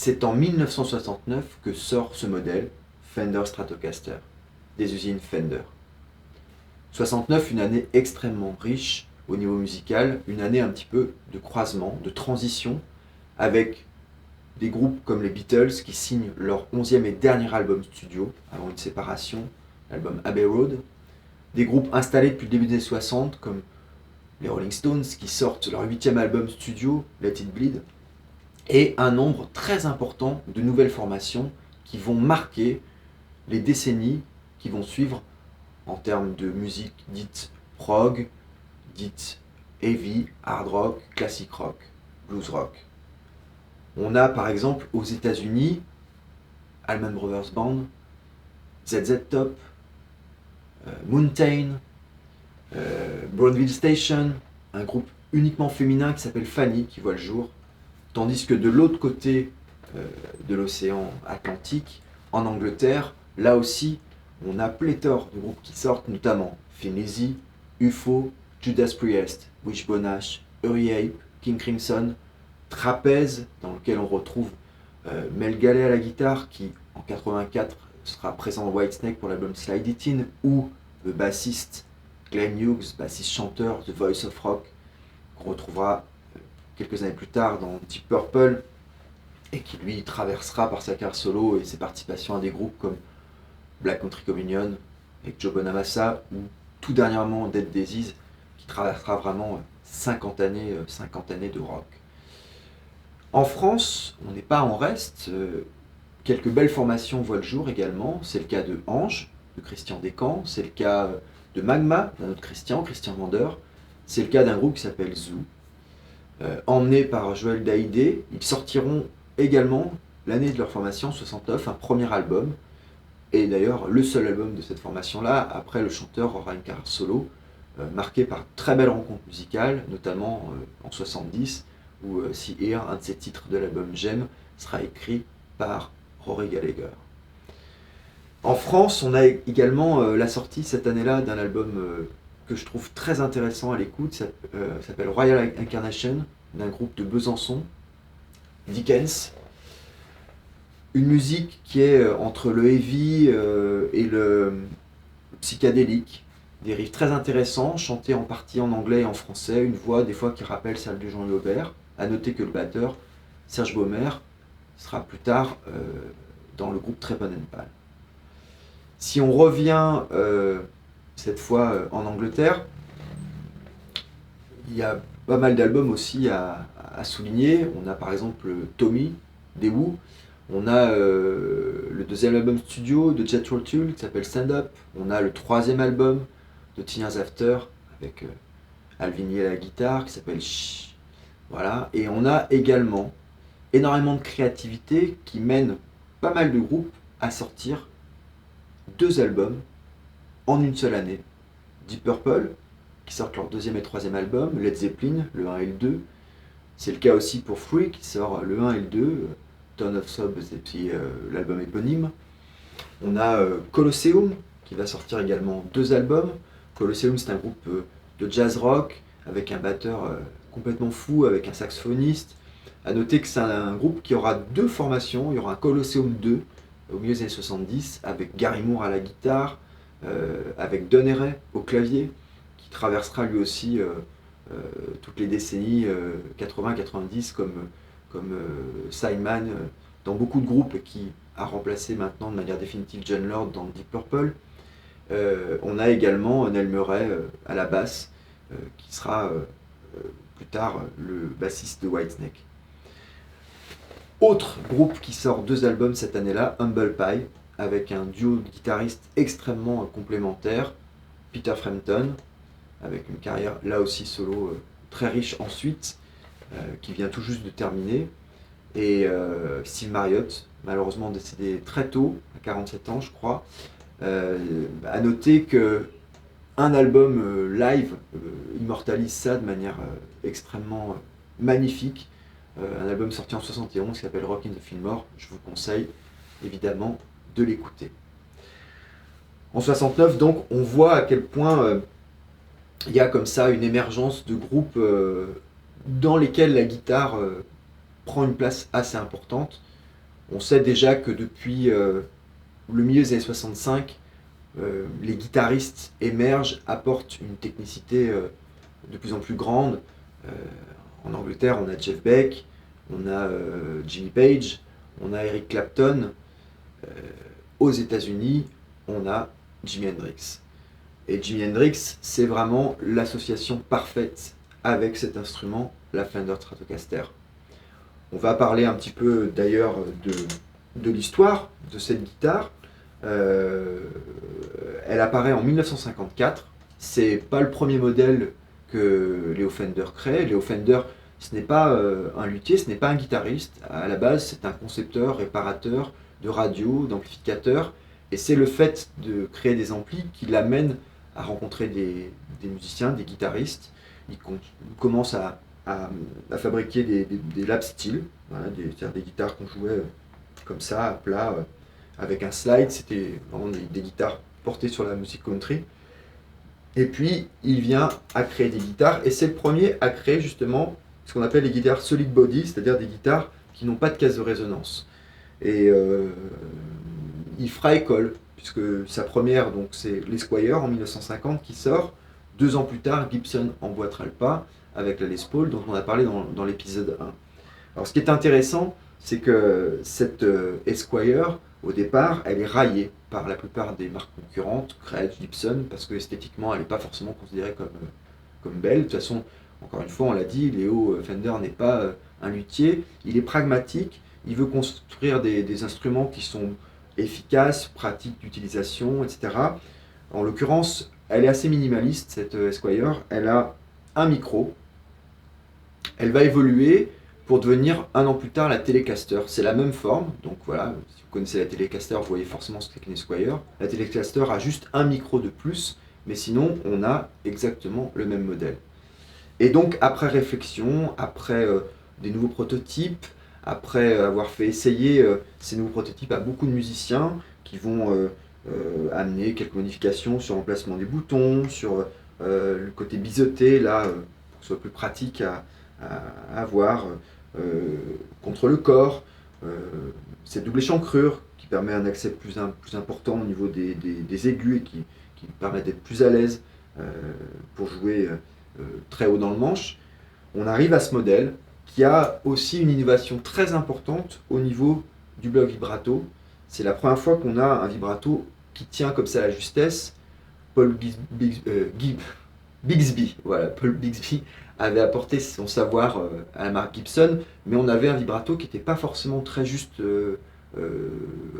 c'est en 1969 que sort ce modèle, Fender Stratocaster, des usines Fender. 69, une année extrêmement riche au niveau musical, une année un petit peu de croisement, de transition, avec des groupes comme les Beatles qui signent leur 11e et dernier album studio avant une séparation, l'album Abbey Road, des groupes installés depuis le début des années 60 comme les Rolling Stones qui sortent leur 8e album studio, Let It Bleed, et un nombre très important de nouvelles formations qui vont marquer les décennies qui vont suivre en termes de musique dite prog, dite heavy, hard rock, classic rock, blues rock. On a par exemple aux États-Unis Allman Brothers Band, ZZ Top, Mountain, Brownville Station, un groupe uniquement féminin qui s'appelle Fanny qui voit le jour, tandis que de l'autre côté de l'océan Atlantique, en Angleterre, là aussi, on a pléthore de groupes qui sortent, notamment Thin Lizzy, UFO, Judas Priest, Wishbone Ash, Uri Ape, King Crimson, Trapeze, dans lequel on retrouve Mel Galley à la guitare, qui en 84 sera présent dans Whitesnake pour l'album Slide It In, ou le bassiste Glenn Hughes, bassiste-chanteur The Voice of Rock, qu'on retrouvera quelques années plus tard dans Deep Purple, et qui lui traversera par sa carrière solo et ses participations à des groupes comme Black Country Communion avec Joe Bonamassa, ou tout dernièrement Dead Daisies, qui traversera vraiment 50 années de rock. En France, on n'est pas en reste, quelques belles formations voient le jour également, c'est le cas de Ange, de Christian Descamps, c'est le cas de Magma, d'un autre Christian Vendeur, c'est le cas d'un groupe qui s'appelle Zoo. Emmenés par Joël Daïdé, ils sortiront également l'année de leur formation, 69, un premier album, et d'ailleurs le seul album de cette formation-là. Après, le chanteur aura une carrière solo, marquée par de très belles rencontres musicales, notamment en 70, où See Here, un de ses titres de l'album J'aime, sera écrit par Rory Gallagher. En France, on a également la sortie cette année-là d'un album que je trouve très intéressant à l'écoute, s'appelle Royal Incarnation, d'un groupe de Besançon, Dickens. Une musique qui est entre le heavy et le psychédélique, des riffs très intéressants, chantés en partie en anglais et en français, une voix des fois qui rappelle celle de Jean-Louis Aubert. A noter que le batteur, Serge Baumer, sera plus tard dans le groupe Trepan and Pal. Si on revient cette fois en Angleterre, il y a pas mal d'albums aussi à souligner. On a par exemple Tommy des Who, on a le deuxième album studio de Jethro Tull qui s'appelle Stand Up, on a le troisième album de Teen Years After avec Alvin Lee à la guitare qui s'appelle Shh. Voilà. Et on a également énormément de créativité qui mène pas mal de groupes à sortir 2 albums en une seule année. Deep Purple, qui sortent leur deuxième et troisième album, Led Zeppelin, le 1 et le 2. C'est le cas aussi pour Free, qui sort le 1 et le 2, Ton of Sobs et puis l'album éponyme. On a Colosseum, qui va sortir également 2 albums. Colosseum, c'est un groupe de jazz rock, avec un batteur complètement fou, avec un saxophoniste. A noter que c'est un groupe qui aura 2 formations. Il y aura un Colosseum 2 au milieu des années 70 avec Gary Moore à la guitare, avec Don Airey au clavier, qui traversera lui aussi toutes les décennies 80-90 comme sideman dans beaucoup de groupes, et qui a remplacé maintenant de manière définitive Jon Lord dans Deep Purple. On a également Neil Murray à la basse, qui sera plus tard le bassiste de Whitesnake. Autre groupe qui sort 2 albums cette année-là, Humble Pie, avec un duo de guitaristes extrêmement complémentaires, Peter Frampton, avec une carrière là aussi solo très riche ensuite, qui vient tout juste de terminer, et Steve Marriott, malheureusement décédé très tôt, à 47 ans je crois. À noter que un album live immortalise ça de manière extrêmement magnifique. Un album sorti en 71 qui s'appelle Rock in the Fillmore. Je vous conseille évidemment de l'écouter. En 69, donc, on voit à quel point il y a comme ça une émergence de groupes dans lesquels la guitare prend une place assez importante. On sait déjà que depuis le milieu des années 65, les guitaristes émergent, apportent une technicité de plus en plus grande. Euh, En Angleterre, on a Jeff Beck, on a Jimmy Page, on a Eric Clapton. Euh, Aux États-Unis, on a Jimi Hendrix. Et Jimi Hendrix, c'est vraiment l'association parfaite avec cet instrument, la Fender Stratocaster. On va parler un petit peu d'ailleurs de l'histoire de cette guitare. Elle apparaît en 1954. C'est pas le premier modèle que Leo Fender crée. Leo Fender, ce n'est pas un luthier, ce n'est pas un guitariste. À la base, c'est un concepteur, réparateur de radio, d'amplificateurs. Et c'est le fait de créer des amplis qui l'amène à rencontrer des musiciens, des guitaristes. Il commence à fabriquer des lap steel, voilà, c'est-à-dire des guitares qu'on jouait comme ça, à plat, avec un slide. C'était vraiment des guitares portées sur la musique country. Et puis, il vient à créer des guitares, et c'est le premier à créer justement ce qu'on appelle les guitares solid body, c'est-à-dire des guitares qui n'ont pas de caisse de résonance. Et il fera école, puisque sa première, donc, c'est l'Esquire en 1950 qui sort. 2 ans plus tard, Gibson emboîtera le pas avec la Les Paul, dont on a parlé dans l'épisode 1. Alors, ce qui est intéressant, c'est que cette Esquire, au départ, elle est raillée par la plupart des marques concurrentes, Gretsch, Gibson, parce que esthétiquement, elle n'est pas forcément considérée comme belle. De toute façon, encore une fois, on l'a dit, Leo Fender n'est pas un luthier, il est pragmatique, il veut construire des instruments qui sont efficaces, pratiques d'utilisation, etc. En l'occurrence, elle est assez minimaliste, cette Esquire. Elle a un micro. Elle va évoluer pour devenir 1 an plus tard la Telecaster. C'est la même forme, donc voilà, si vous connaissez la Telecaster, vous voyez forcément ce qu'est une Esquire. La Telecaster a juste un micro de plus, mais sinon on a exactement le même modèle. Et donc après réflexion, après des nouveaux prototypes, après avoir fait essayer ces nouveaux prototypes à beaucoup de musiciens qui vont amener quelques modifications sur l'emplacement des boutons, sur le côté biseauté, là, pour que ce soit plus pratique à avoir, contre le corps, cette double échancrure qui permet un accès plus important au niveau des aigus et qui permet d'être plus à l'aise pour jouer très haut dans le manche. On arrive à ce modèle qui a aussi une innovation très importante au niveau du bloc vibrato. C'est la première fois qu'on a un vibrato qui tient comme ça à la justesse. Paul Bigsby, voilà, Paul Bigsby avait apporté son savoir à la marque Gibson, mais on avait un vibrato qui n'était pas forcément très juste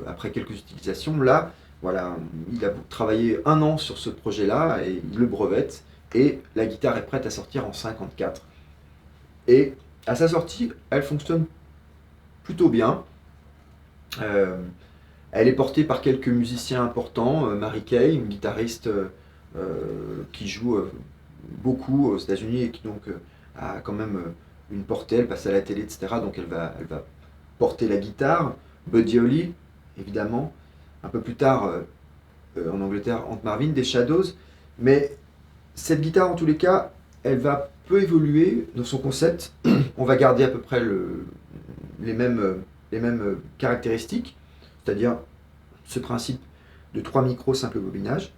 après quelques utilisations. Là, voilà, il a travaillé 1 an sur ce projet-là et il le brevette, et la guitare est prête à sortir en 54. Et à sa sortie, elle fonctionne plutôt bien. Elle est portée par quelques musiciens importants, Mary Kay, une guitariste qui joue beaucoup aux États-Unis et qui donc a quand même une portée, elle passe à la télé, etc. Donc elle va porter la guitare. Buddy Holly, évidemment. Un peu plus tard, en Angleterre, Hank Marvin, des Shadows. Mais cette guitare, en tous les cas, elle va peu évoluer dans son concept. On va garder à peu près les mêmes caractéristiques, c'est-à-dire ce principe de 3 micros simple bobinage,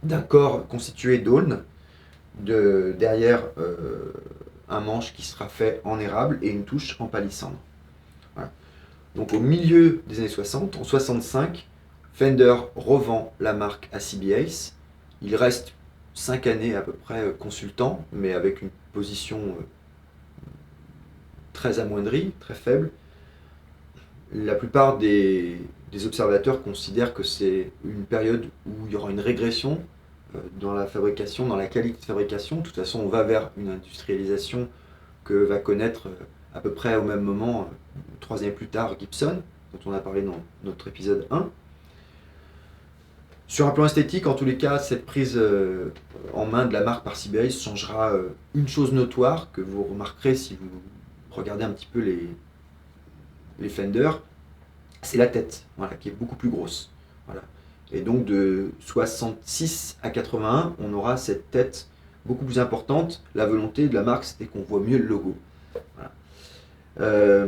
d'un corps constitué d'aulnes, derrière un manche qui sera fait en érable et une touche en palissandre. Voilà. Donc au milieu des années 60, en 65, Fender revend la marque à CBS. Il reste 5 années à peu près consultant, mais avec une position très amoindrie, très faible. La plupart des observateurs considèrent que c'est une période où il y aura une régression dans la fabrication, dans la qualité de fabrication. De toute façon, on va vers une industrialisation que va connaître à peu près au même moment, 3 années plus tard, Gibson, dont on a parlé dans notre épisode 1. Sur un plan esthétique, en tous les cas, cette prise en main de la marque par CBS changera une chose notoire que vous remarquerez si vous regardez un petit peu les Fender, c'est la tête, voilà, qui est beaucoup plus grosse. Voilà. Et donc de 66 à 81, on aura cette tête beaucoup plus importante. La volonté de la marque, c'était qu'on voit mieux le logo. Voilà.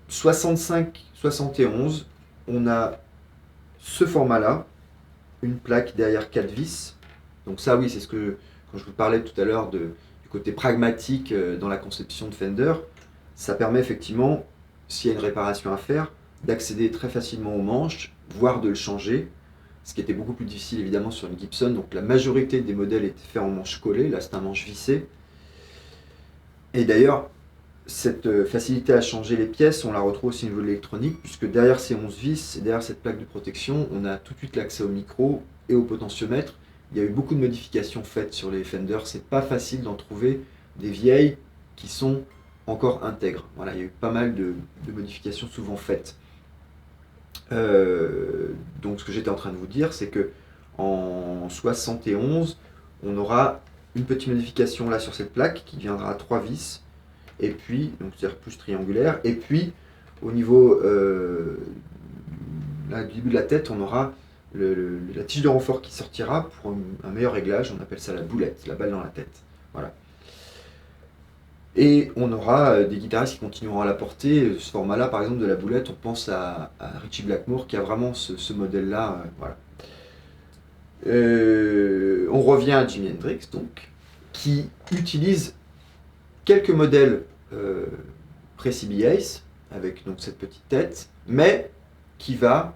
65-71, on a ce format-là, une plaque derrière 4 vis. Donc ça, oui, c'est ce que, quand je vous parlais tout à l'heure du côté pragmatique dans la conception de Fender, ça permet effectivement, s'il y a une réparation à faire, d'accéder très facilement au manche, voire de le changer, ce qui était beaucoup plus difficile évidemment sur une Gibson. Donc la majorité des modèles étaient faits en manche collée, là c'est un manche vissé. Et d'ailleurs, cette facilité à changer les pièces, on la retrouve aussi au niveau de l'électronique, puisque derrière ces 11 vis et derrière cette plaque de protection, on a tout de suite l'accès au micro et au potentiomètre. Il y a eu beaucoup de modifications faites sur les Fender, c'est pas facile d'en trouver des vieilles qui sont encore intègres. Voilà, il y a eu pas mal de modifications souvent faites. Donc ce que j'étais en train de vous dire, c'est que en 71, on aura une petite modification là sur cette plaque qui viendra à 3 vis, et puis, donc c'est-à-dire plus triangulaire, et puis au niveau là, du début de la tête, on aura la tige de renfort qui sortira pour un meilleur réglage, on appelle ça la boulette, la balle dans la tête. Voilà. Et on aura des guitaristes qui continueront à la porter. Ce format-là, par exemple, de la boulette, on pense à Ritchie Blackmore qui a vraiment ce modèle-là. Voilà. On revient à Jimi Hendrix, donc, qui utilise quelques modèles pré-CB Ace, avec donc cette petite tête, mais qui va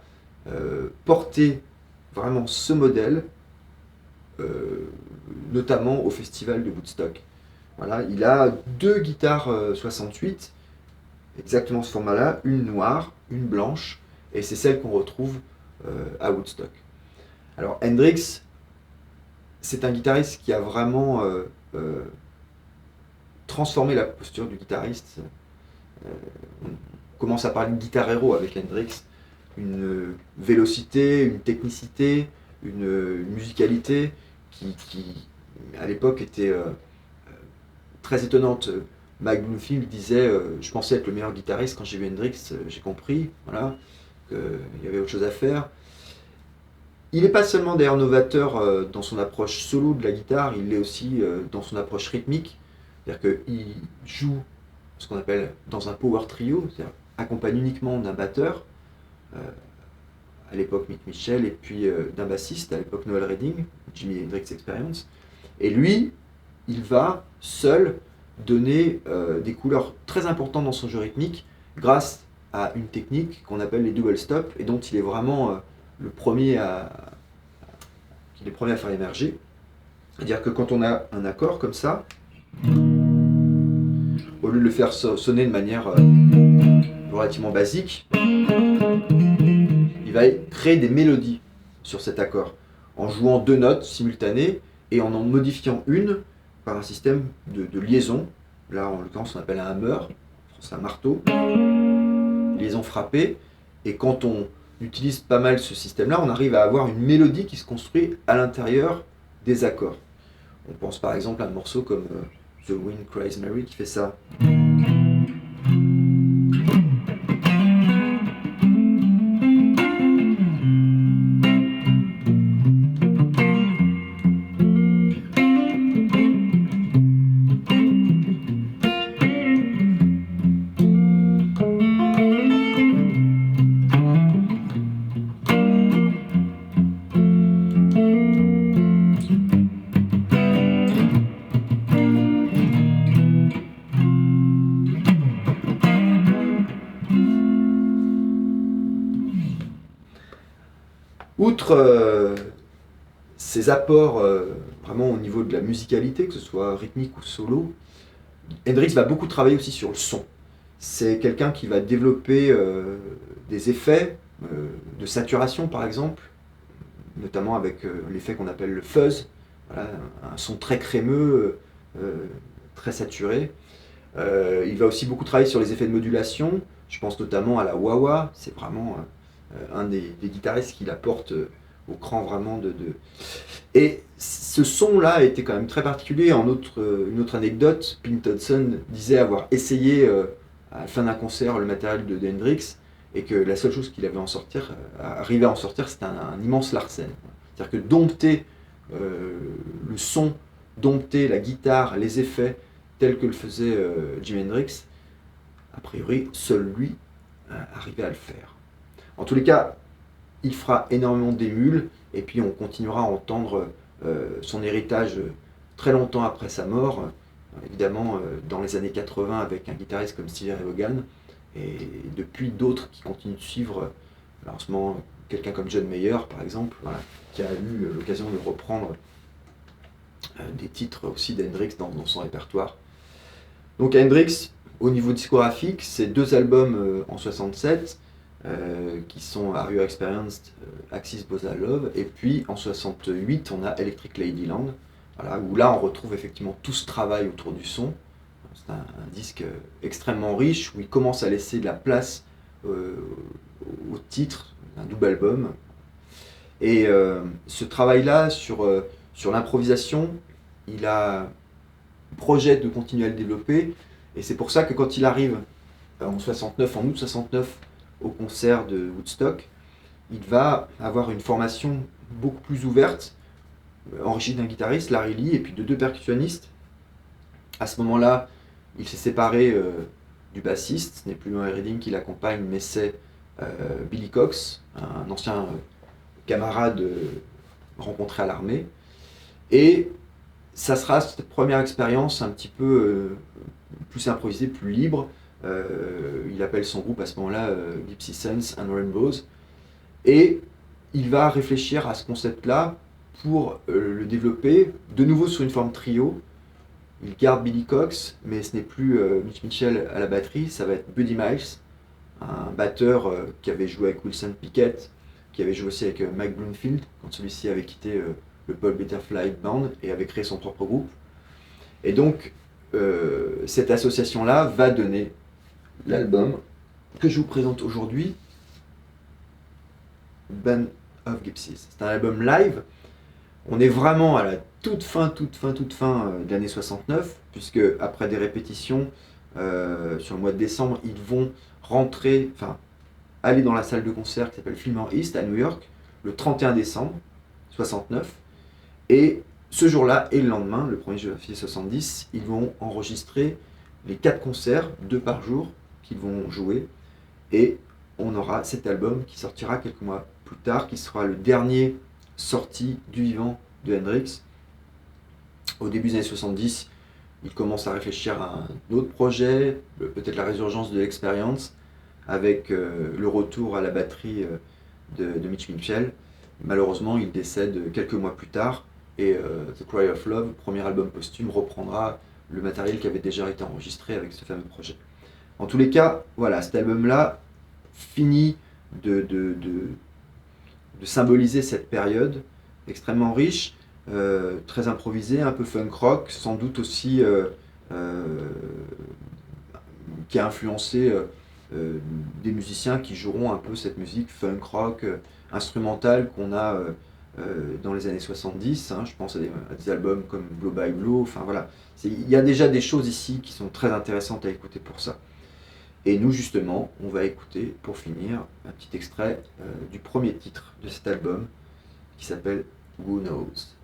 porter vraiment ce modèle, notamment au festival de Woodstock. Voilà, il a 2 guitares 68, exactement ce format-là, une noire, une blanche, et c'est celle qu'on retrouve à Woodstock. Alors Hendrix, c'est un guitariste qui a vraiment transformé la posture du guitariste. On commence à parler de guitar héros avec Hendrix, une vélocité, une technicité, une musicalité qui à l'époque était très étonnante. Mike Bloomfield disait je pensais être le meilleur guitariste, quand j'ai vu Hendrix, j'ai compris voilà, qu'il y avait autre chose à faire. Il n'est pas seulement d'ailleurs novateur dans son approche solo de la guitare, il l'est aussi dans son approche rythmique. C'est-à-dire qu'il joue ce qu'on appelle dans un power trio, c'est-à-dire accompagne uniquement d'un batteur, à l'époque Mick Mitchell, et puis d'un bassiste, à l'époque Noel Redding, Jimi Hendrix Experience. Et lui, il va seul donner des couleurs très importantes dans son jeu rythmique grâce à une technique qu'on appelle les double stops et dont il est vraiment le premier à faire émerger. C'est-à-dire que quand on a un accord comme ça, au lieu de le faire sonner de manière relativement basique, il va créer des mélodies sur cet accord en jouant 2 notes simultanées et en modifiant une par un système de liaison. Là, en l'occurrence, on appelle un hammer, c'est un marteau, liaison frappée. Et quand on utilise pas mal ce système-là, on arrive à avoir une mélodie qui se construit à l'intérieur des accords. On pense par exemple à un morceau comme The Wind Cries Mary qui fait ça. Outre ces apports vraiment au niveau de la musicalité, que ce soit rythmique ou solo, Hendrix va beaucoup travailler aussi sur le son. C'est quelqu'un qui va développer des effets de saturation par exemple, notamment avec l'effet qu'on appelle le fuzz, voilà, un son très crémeux, très saturé. Il va aussi beaucoup travailler sur les effets de modulation, je pense notamment à la wah-wah, c'est vraiment un des guitaristes qui la porte au cran vraiment Et ce son-là était quand même très particulier. Une autre anecdote, Pete Townshend disait avoir essayé à la fin d'un concert le matériel de Hendrix et que la seule chose qu'il avait arrivé à en sortir, c'était un immense Larsen. C'est-à-dire que dompter le son, dompter la guitare, les effets tels que le faisait Jimi Hendrix, a priori, seul lui arriver à le faire. En tous les cas, il fera énormément d'émules, et puis on continuera à entendre son héritage très longtemps après sa mort, évidemment dans les années 80 avec un guitariste comme Stevie Ray Vaughan, et depuis d'autres qui continuent de suivre, en ce moment quelqu'un comme John Mayer par exemple, voilà, qui a eu l'occasion de reprendre des titres aussi d'Hendrix dans son répertoire. Donc Hendrix, au niveau discographique, c'est 2 albums en 67, qui sont Are You Experienced, Axis Bossa Love, et puis en 68 on a Electric Ladyland, voilà, où là on retrouve effectivement tout ce travail autour du son. C'est un disque extrêmement riche, où il commence à laisser de la place au titre, un double album. Et ce travail-là sur l'improvisation, il a projet de continuer à le développer, et c'est pour ça que quand il arrive en août 69, au concert de Woodstock, il va avoir une formation beaucoup plus ouverte, enrichie d'un guitariste, Larry Lee, et puis de 2 percussionnistes. À ce moment-là, il s'est séparé du bassiste, ce n'est plus Murray Redding qui l'accompagne, mais c'est Billy Cox, un ancien camarade rencontré à l'armée. Et ça sera cette première expérience un petit peu plus improvisée, plus libre. Il appelle son groupe à ce moment-là Gypsy Suns and Rainbows. Et il va réfléchir à ce concept-là pour le développer, de nouveau sur une forme trio. Il garde Billy Cox, mais ce n'est plus Mitch Mitchell à la batterie, ça va être Buddy Miles, un batteur qui avait joué avec Wilson Pickett, qui avait joué aussi avec Mike Bloomfield, quand celui-ci avait quitté le Paul Butterfly Band et avait créé son propre groupe. Et donc, cette association-là va donner l'album que je vous présente aujourd'hui, Band of Gypsies. C'est un album live. On est vraiment à la toute fin de l'année 69, puisque après des répétitions, sur le mois de décembre, ils vont aller dans la salle de concert qui s'appelle Fillmore East à New York, le 31 décembre 69. Et ce jour-là et le lendemain, le 1er janvier 70, ils vont enregistrer les 4 concerts, 2 par jour, qu'ils vont jouer. Et on aura cet album qui sortira quelques mois plus tard, qui sera le dernier sorti du vivant de Hendrix. Au début des années 70, il commence à réfléchir à un autre projet, peut-être la résurgence de l'expérience, avec le retour à la batterie de Mitch Mitchell. Malheureusement, il décède quelques mois plus tard, et The Cry of Love, premier album posthume, reprendra le matériel qui avait déjà été enregistré avec ce fameux projet. En tous les cas, voilà, cet album-là finit de symboliser cette période extrêmement riche, très improvisée, un peu funk rock, sans doute aussi qui a influencé des musiciens qui joueront un peu cette musique funk rock instrumentale qu'on a dans les années 70, hein. Je pense à des albums comme Blow by Blow, enfin voilà. Il y a déjà des choses ici qui sont très intéressantes à écouter pour ça. Et nous justement, on va écouter pour finir un petit extrait du premier titre de cet album qui s'appelle Who Knows.